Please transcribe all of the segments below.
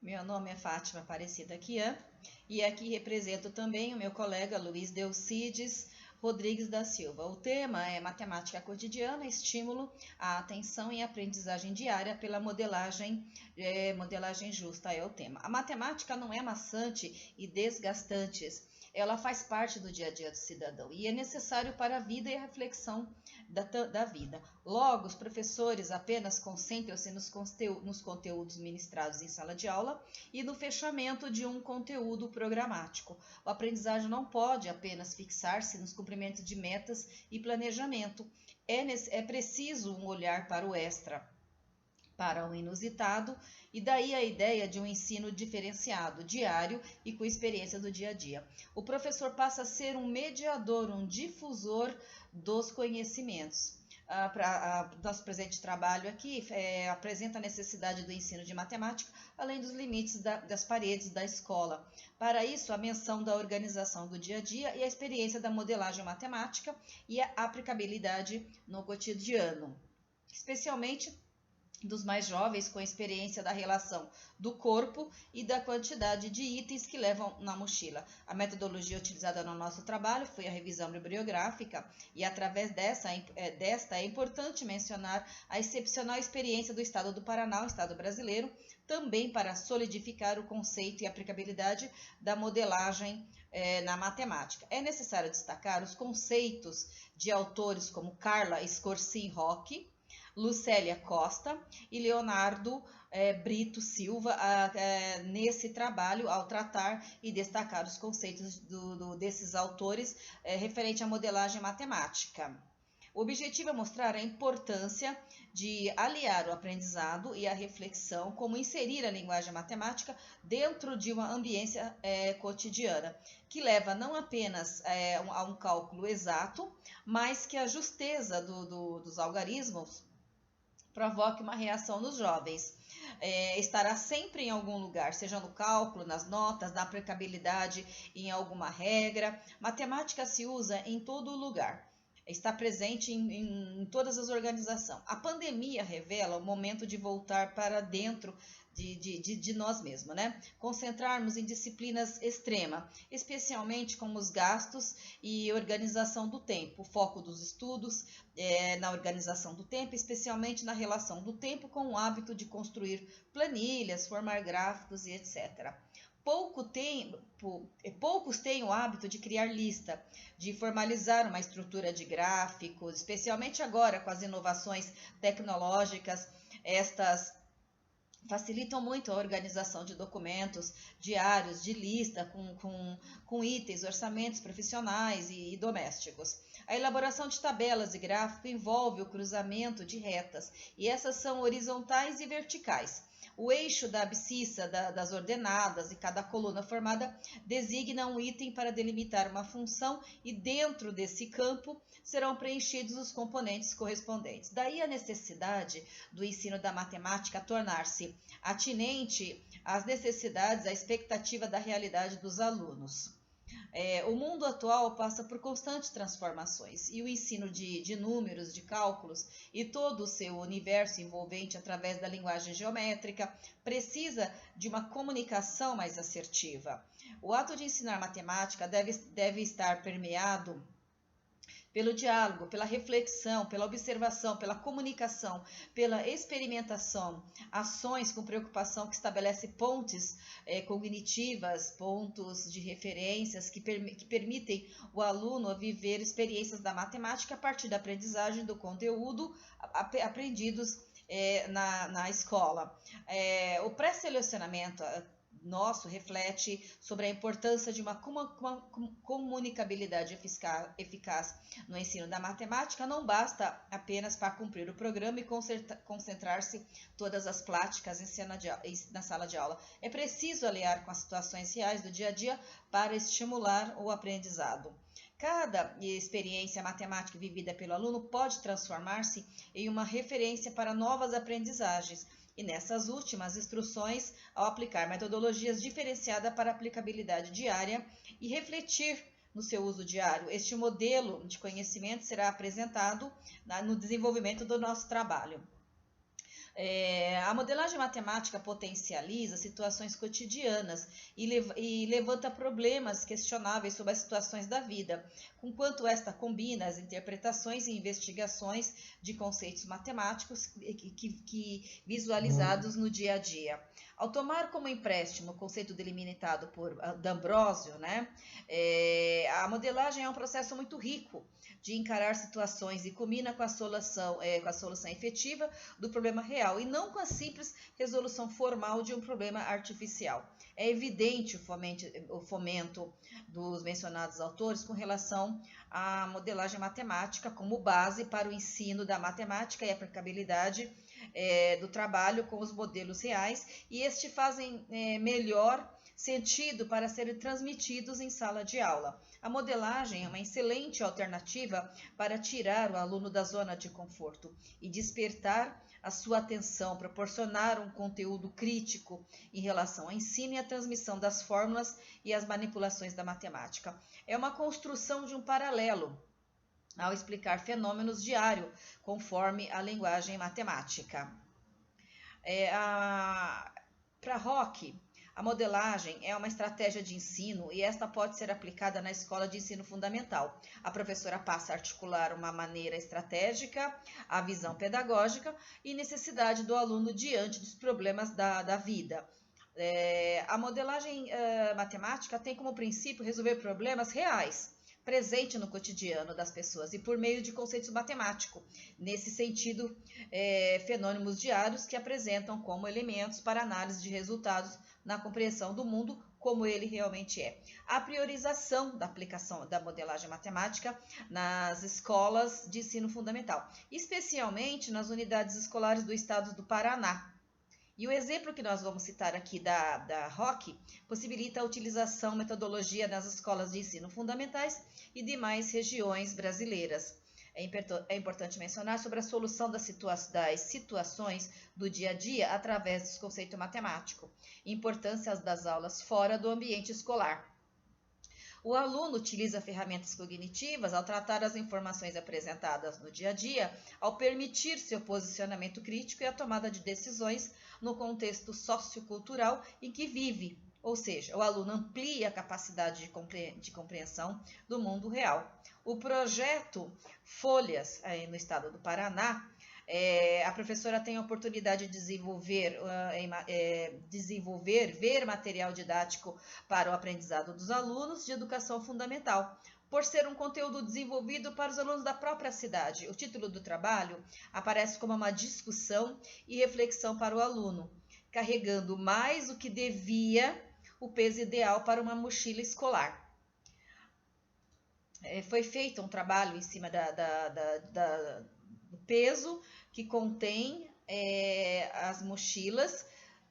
Meu nome é Fátima Aparecida Kian e aqui represento também o meu colega Luiz Delcides Rodrigues da Silva. O tema é Matemática Cotidiana, Estímulo à Atenção e Aprendizagem Diária pela Modelagem, modelagem Justa é o tema. A matemática não é maçante e desgastante, ela faz parte do dia a dia do cidadão e é necessário para a vida e a reflexão da vida. Logo, os professores apenas concentram-se nos conteúdos ministrados em sala de aula e no fechamento de um conteúdo programático. O aprendizagem não pode apenas fixar-se nos cumprimentos de metas e planejamento. É preciso um olhar para o extra, para o inusitado, e daí a ideia de um ensino diferenciado, diário e com experiência do dia a dia. O professor passa a ser um mediador, um difusor dos conhecimentos. Nosso presente trabalho aqui apresenta a necessidade do ensino de matemática, além dos limites das paredes da escola. Para isso, a menção da organização do dia a dia e a experiência da modelagem matemática e a aplicabilidade no cotidiano, especialmente dos mais jovens, com a experiência da relação do corpo e da quantidade de itens que levam na mochila. A metodologia utilizada no nosso trabalho foi a revisão bibliográfica e através desta é importante mencionar a excepcional experiência do Estado do Paraná, o Estado brasileiro, também para solidificar o conceito e aplicabilidade da modelagem na matemática. É necessário destacar os conceitos de autores como Carla Scorsin-Roque, Lucélia Costa e Leonardo Brito Silva nesse trabalho, ao tratar e destacar os conceitos desses autores referente à modelagem matemática. O objetivo é mostrar a importância de aliar o aprendizado e a reflexão, como inserir a linguagem matemática dentro de uma ambiência cotidiana, que leva não apenas a um cálculo exato, mas que a justeza dos algarismos provoque uma reação nos jovens. Estará sempre em algum lugar, seja no cálculo, nas notas, na aplicabilidade em alguma regra. Matemática se usa em todo lugar. Está presente em todas as organizações. A pandemia revela o momento de voltar para dentro de nós mesmos, né? Concentrarmos em disciplinas extremas, especialmente como os gastos e organização do tempo, o foco dos estudos na organização do tempo, especialmente na relação do tempo com o hábito de construir planilhas, formar gráficos e etc. Poucos têm o hábito de criar lista, de formalizar uma estrutura de gráficos, especialmente agora com as inovações tecnológicas. Estas facilitam muito a organização de documentos diários, de lista, com itens, orçamentos profissionais e domésticos. A elaboração de tabelas e gráfico envolve o cruzamento de retas, e essas são horizontais e verticais. O eixo da abscissa das ordenadas e cada coluna formada designa um item para delimitar uma função, e dentro desse campo serão preenchidos os componentes correspondentes. Daí a necessidade do ensino da matemática tornar-se atinente às necessidades, à expectativa da realidade dos alunos. O mundo atual passa por constantes transformações, e o ensino de números, de cálculos e todo o seu universo envolvente através da linguagem geométrica precisa de uma comunicação mais assertiva. O ato de ensinar matemática deve estar permeado pelo diálogo, pela reflexão, pela observação, pela comunicação, pela experimentação, ações com preocupação que estabelece pontes cognitivas, pontos de referências que permitem o aluno viver experiências da matemática a partir da aprendizagem do conteúdo aprendidos na escola. O pré-selecionamento nosso reflete sobre a importância de uma comunicabilidade eficaz no ensino da matemática. Não basta apenas para cumprir o programa e concentrar-se todas as práticas na sala de aula. É preciso aliar com as situações reais do dia a dia para estimular o aprendizado. Cada experiência matemática vivida pelo aluno pode transformar-se em uma referência para novas aprendizagens, e nessas últimas instruções, ao aplicar metodologias diferenciadas para aplicabilidade diária e refletir no seu uso diário, este modelo de conhecimento será apresentado no desenvolvimento do nosso trabalho. A modelagem matemática potencializa situações cotidianas e levanta problemas questionáveis sobre as situações da vida, conquanto esta combina as interpretações e investigações de conceitos matemáticos que visualizados no dia a dia. Ao tomar como empréstimo o conceito delimitado por D'Ambrosio, né, a modelagem é um processo muito rico de encarar situações e culmina com a solução efetiva do problema real e não com a simples resolução formal de um problema artificial. É evidente o fomento dos mencionados autores com relação à modelagem matemática como base para o ensino da matemática e aplicabilidade do trabalho com os modelos reais, e estes fazem melhor sentido para serem transmitidos em sala de aula. A modelagem é uma excelente alternativa para tirar o aluno da zona de conforto e despertar a sua atenção, proporcionar um conteúdo crítico em relação ao ensino e à transmissão das fórmulas e as manipulações da matemática. É uma construção de um paralelo ao explicar fenômenos diários, conforme a linguagem matemática. Para Roque, a modelagem é uma estratégia de ensino e esta pode ser aplicada na escola de ensino fundamental. A professora passa a articular uma maneira estratégica, a visão pedagógica e necessidade do aluno diante dos problemas da vida. A modelagem matemática tem como princípio resolver problemas reais, presente no cotidiano das pessoas e por meio de conceitos matemáticos. Nesse sentido, fenômenos diários que apresentam como elementos para análise de resultados na compreensão do mundo como ele realmente é. A priorização da aplicação da modelagem matemática nas escolas de ensino fundamental, especialmente nas unidades escolares do estado do Paraná. E o exemplo que nós vamos citar aqui da Roque possibilita a utilização metodologia nas escolas de ensino fundamentais e demais regiões brasileiras. É importante mencionar sobre a solução das situações do dia a dia através dos conceitos matemáticos, importância das aulas fora do ambiente escolar. O aluno utiliza ferramentas cognitivas ao tratar as informações apresentadas no dia a dia, ao permitir seu posicionamento crítico e a tomada de decisões no contexto sociocultural em que vive, ou seja, o aluno amplia a capacidade de compreensão do mundo real. O projeto Folhas, no estado do Paraná, a professora tem a oportunidade de desenvolver material didático para o aprendizado dos alunos de educação fundamental, por ser um conteúdo desenvolvido para os alunos da própria cidade. O título do trabalho aparece como uma discussão e reflexão para o aluno, carregando mais do que devia o peso ideal para uma mochila escolar. Foi feito um trabalho em cima do peso que contém as mochilas,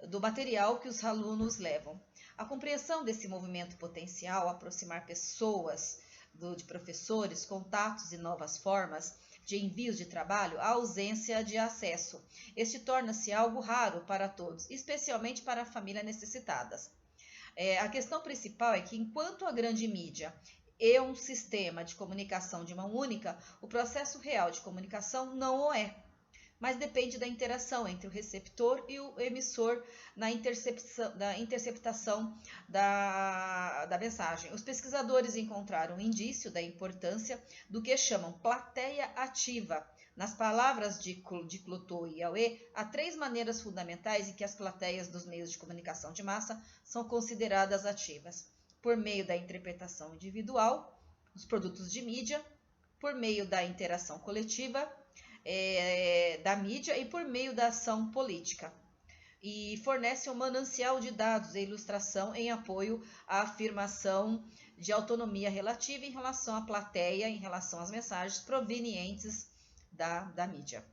do material que os alunos levam. A compreensão desse movimento potencial, aproximar pessoas de professores, contatos e novas formas de envios de trabalho, a ausência de acesso. Este torna-se algo raro para todos, especialmente para famílias necessitadas. A questão principal é que, enquanto a grande mídia é um sistema de comunicação de mão única, o processo real de comunicação não o é, mas depende da interação entre o receptor e o emissor na interceptação da mensagem. Os pesquisadores encontraram um indício da importância do que chamam plateia ativa. Nas palavras de Clouthier e Aue, há 3 maneiras fundamentais em que as plateias dos meios de comunicação de massa são consideradas ativas: por meio da interpretação individual, os produtos de mídia, por meio da interação coletiva da mídia e por meio da ação política. E fornece um manancial de dados e ilustração em apoio à afirmação de autonomia relativa em relação à plateia, em relação às mensagens provenientes da mídia.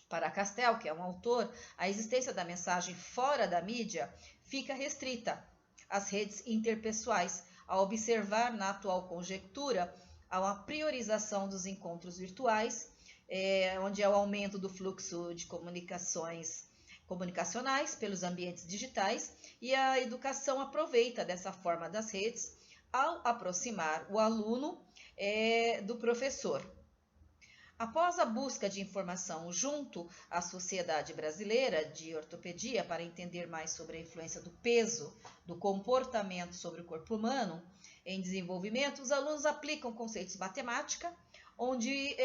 Para Castel, que é um autor, a existência da mensagem fora da mídia fica restrita às redes interpessoais, ao observar na atual conjectura a uma priorização dos encontros virtuais, onde é o aumento do fluxo de comunicacionais pelos ambientes digitais, e a educação aproveita dessa forma das redes ao aproximar o aluno do professor. Após a busca de informação junto à Sociedade Brasileira de Ortopedia para entender mais sobre a influência do peso, do comportamento sobre o corpo humano em desenvolvimento, os alunos aplicam conceitos de matemática, onde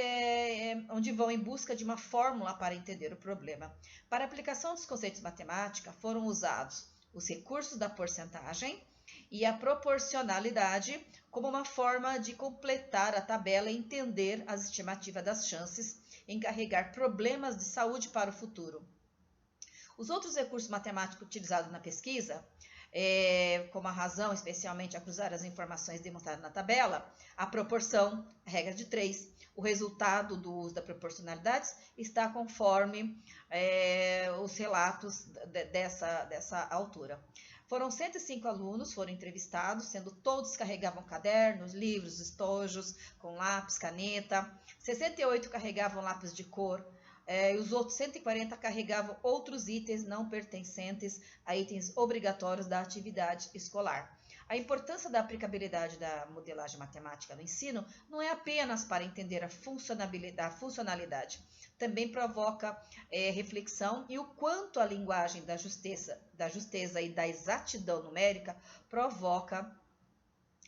vão em busca de uma fórmula para entender o problema. Para a aplicação dos conceitos de matemática, foram usados os recursos da porcentagem e a proporcionalidade como uma forma de completar a tabela e entender as estimativas das chances em carregar problemas de saúde para o futuro. Os outros recursos matemáticos utilizados na pesquisa, como a razão, especialmente a cruzar as informações demonstradas na tabela, a proporção, a regra de 3, o resultado do uso da proporcionalidade está conforme os relatos dessa autora. Foram 105 alunos, foram entrevistados, sendo todos carregavam cadernos, livros, estojos com lápis, caneta. 68 carregavam lápis de cor, e os outros 140 carregavam outros itens não pertencentes a itens obrigatórios da atividade escolar. A importância da aplicabilidade da modelagem matemática no ensino não é apenas para entender a funcionalidade, também provoca reflexão e o quanto a linguagem da justeza e da exatidão numérica provoca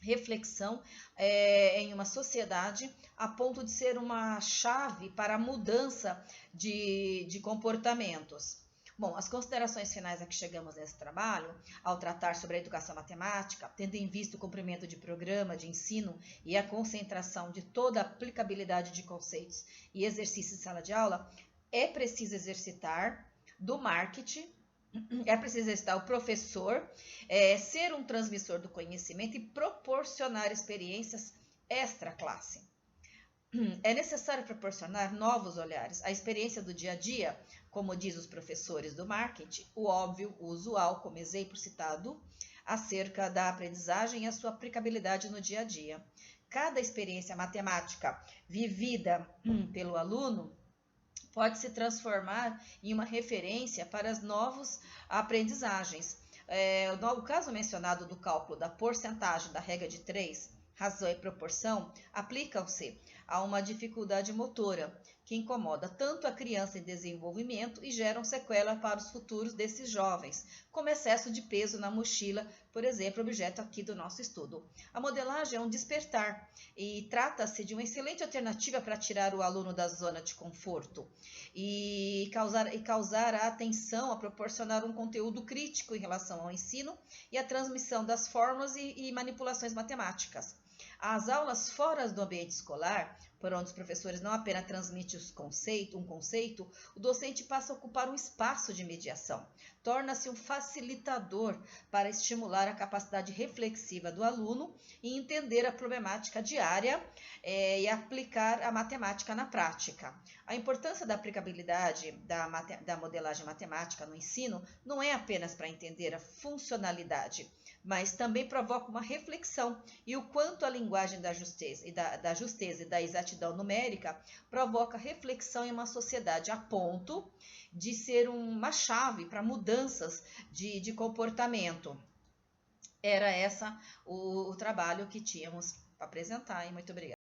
reflexão em uma sociedade a ponto de ser uma chave para a mudança de comportamentos. Bom, as considerações finais a que chegamos nesse trabalho, ao tratar sobre a educação matemática, tendo em vista o cumprimento de programa de ensino e a concentração de toda a aplicabilidade de conceitos e exercícios em sala de aula, é preciso exercitar do marketing, é preciso exercitar o professor, ser um transmissor do conhecimento e proporcionar experiências extra-classe. É necessário proporcionar novos olhares, a experiência do dia a dia, como diz os professores do marketing, o óbvio, o usual, como exemplo citado, acerca da aprendizagem e a sua aplicabilidade no dia a dia. Cada experiência matemática vivida pelo aluno pode se transformar em uma referência para as novas aprendizagens. No caso mencionado do cálculo da porcentagem da regra de 3, razão e proporção, aplicam-se a uma dificuldade motora que incomoda tanto a criança em desenvolvimento e geram sequela para os futuros desses jovens, como excesso de peso na mochila, por exemplo, objeto aqui do nosso estudo. A modelagem é um despertar e trata-se de uma excelente alternativa para tirar o aluno da zona de conforto e causar a atenção a proporcionar um conteúdo crítico em relação ao ensino e à transmissão das fórmulas e manipulações matemáticas. As aulas fora do ambiente escolar, por onde os professores não apenas transmitem um conceito, o docente passa a ocupar um espaço de mediação. Torna-se um facilitador para estimular a capacidade reflexiva do aluno e entender a problemática diária e aplicar a matemática na prática. A importância da aplicabilidade da modelagem matemática no ensino não é apenas para entender a funcionalidade, mas também provoca uma reflexão e o quanto a linguagem da justeza e da exatidão numérica provoca reflexão em uma sociedade a ponto de ser uma chave para mudanças de comportamento. Era esse o trabalho que tínhamos para apresentar, e muito obrigada.